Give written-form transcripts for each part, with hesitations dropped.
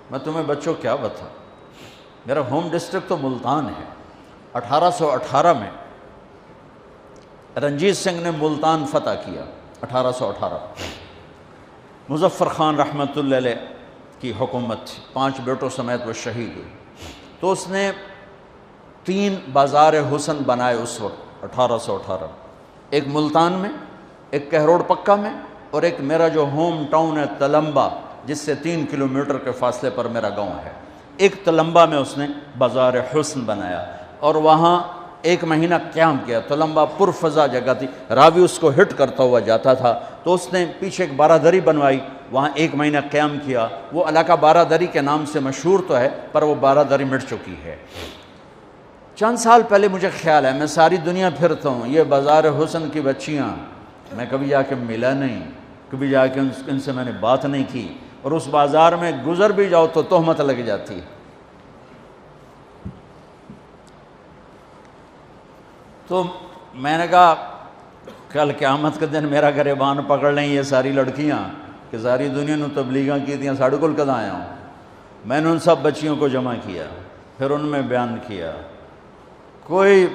میں تمہیں بچوں کیا بتا، میرا ہوم ڈسٹرکٹ تو ملتان ہے۔ 1818 میں رنجیت سنگھ نے ملتان فتح کیا، 1818۔ مظفر خان رحمۃ اللہ علیہ کی حکومت تھی، 5 بیٹوں سمیت وہ شہید ہوئی۔ تو اس نے 3 بازار حسن بنائے اس وقت 1818، ایک ملتان میں، ایک کہروڑ پکا میں، اور ایک میرا جو ہوم ٹاؤن ہے تلمبا، جس سے 3 کلومیٹر کے فاصلے پر میرا گاؤں ہے، ایک تلمبا میں اس نے بازار حسن بنایا اور وہاں 1 مہینہ قیام کیا۔ تلمبا پرفضا جگہ تھی، راوی اس کو ہٹ کرتا ہوا جاتا تھا، تو اس نے پیچھے ایک بارادری بنوائی، وہاں 1 مہینہ قیام کیا۔ وہ علاقہ بارادری کے نام سے مشہور تو ہے، پر وہ بارادری مٹ چکی ہے۔ چند سال پہلے مجھے خیال ہے، میں ساری دنیا پھرتا ہوں، یہ بازار حسن کی بچیاں میں کبھی جا کے ملا نہیں، کبھی جا کے ان سے میں نے بات نہیں کی، اور اس بازار میں گزر بھی جاؤ تو تہمت لگ جاتی ہے۔ تو میں نے کہا کل قیامت کے دن میرا گریبان پکڑ لیں یہ ساری لڑکیاں کہ ساری دنیا نے تبلیغاں کی تھیں، ساڑھے کل کدھر آیا ہوں۔ میں نے ان سب بچیوں کو جمع کیا، پھر ان میں بیان کیا، کوئی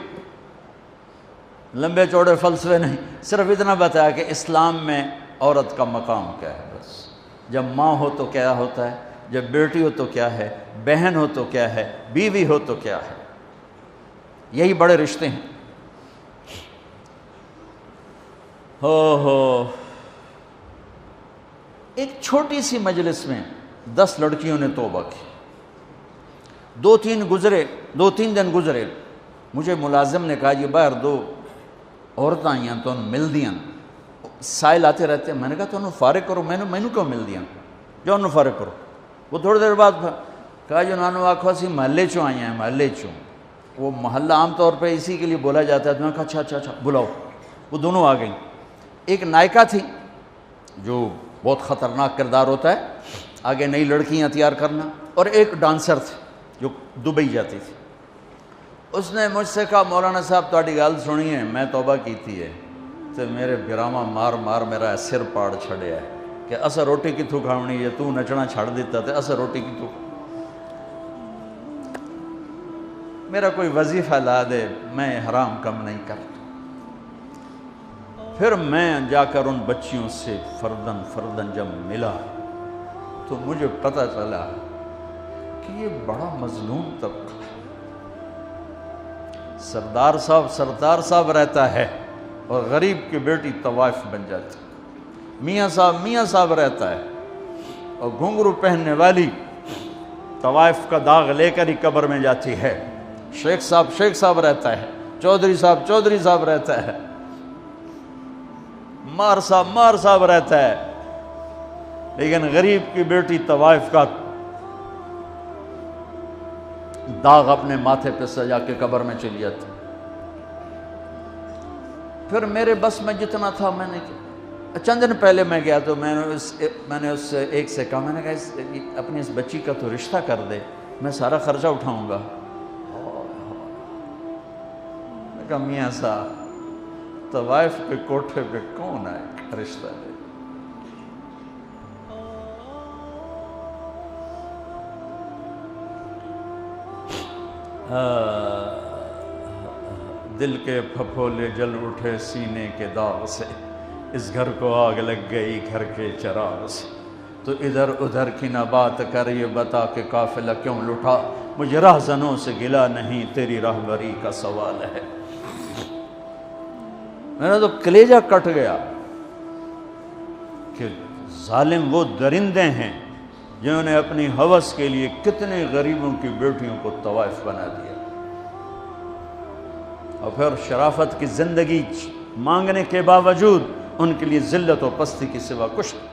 لمبے چوڑے فلسفے نہیں، صرف اتنا بتایا کہ اسلام میں عورت کا مقام کیا ہے۔ بس جب ماں ہو تو کیا ہوتا ہے، جب بیٹی ہو تو کیا ہے، بہن ہو تو کیا ہے، بیوی ہو تو کیا ہے، یہی بڑے رشتے ہیں۔ ہو ایک چھوٹی سی مجلس میں 10 لڑکیوں نے توبہ کی، 2-3 دن گزرے، مجھے ملازم نے کہا یہ باہر 2 عورتیں آئی ہیں تو ان مل دیاں، سائل آتے رہتے ہیں۔ میں نے کہا تو انہوں فارغ کرو، میں کیوں مل دیاں، جو انہوں فارغ کرو۔ وہ تھوڑی دیر بعد کہا جو انہوں آکھو اسی محلے چوں آئی ہیں، محلے چوں، وہ محلہ عام طور پہ اسی کے لیے بولا جاتا ہے۔ تو میں نے کہا اچھا بلاؤ۔ وہ دونوں آ گئیں، ایک نائکہ تھی جو بہت خطرناک کردار ہوتا ہے، آگے نئی لڑکیاں تیار کرنا، اور ایک ڈانسر تھی جو دبئی جاتی تھی۔ اس نے مجھ سے کہا مولانا صاحب تہاڈی گل سنی ہے، میں توبہ کیتی ہے تے میرے گراما مار میرا سر پاڑ چھڑیا ہے کہ اسا روٹی کتھوں کھاونی ہے، تو نچنا چھڑ دیتا تے اسا روٹی کتھوں، میرا کوئی وظیفہ لا دے، میں حرام کم نہیں کرتا۔ پھر میں جا کر ان بچیوں سے فردن جب ملا تو مجھے پتہ چلا کہ یہ بڑا مظلوم طبقہ ہے۔ سردار صاحب رہتا ہے اور غریب کی بیٹی طوائف بن جاتی، میاں صاحب رہتا ہے اور گھنگرو پہننے والی طوائف کا داغ لے کر ہی قبر میں جاتی ہے، شیخ صاحب رہتا ہے، چودھری صاحب رہتا ہے، مار صاحب رہتا ہے، لیکن غریب کی بیٹی طوائف کا داغ اپنے ماتھے پہ سجا کے قبر میں چلی جاتی۔ پھر میرے بس میں جتنا تھا میں نے کیا، چند دن پہلے میں گیا تو میں نے اس ایک سے کہا، میں نے کہا اپنی اس بچی کا تو رشتہ کر دے، میں سارا خرچہ اٹھاؤں گا۔ میں کہا میاں صاحب طوائف کے کوٹھے پہ کون آئے رشتہ دے؟ دل کے پھپھولے جل اٹھے سینے کے داغ سے، اس گھر کو آگ لگ گئی گھر کے چراغ سے، تو ادھر ادھر کی نہ بات کر، یہ بتا کہ قافلہ کیوں لٹا، مجھے راہزنوں سے گلا نہیں، تیری راہبری کا سوال ہے۔ میرا تو کلیجہ کٹ گیا کہ ظالم وہ درندے ہیں جنہوں نے اپنی ہوس کے لیے کتنے غریبوں کی بیٹیوں کو طوائف بنا دیا، اور پھر شرافت کی زندگی مانگنے کے باوجود ان کے لیے ذلت و پستی کی سوا کچھ نہیں۔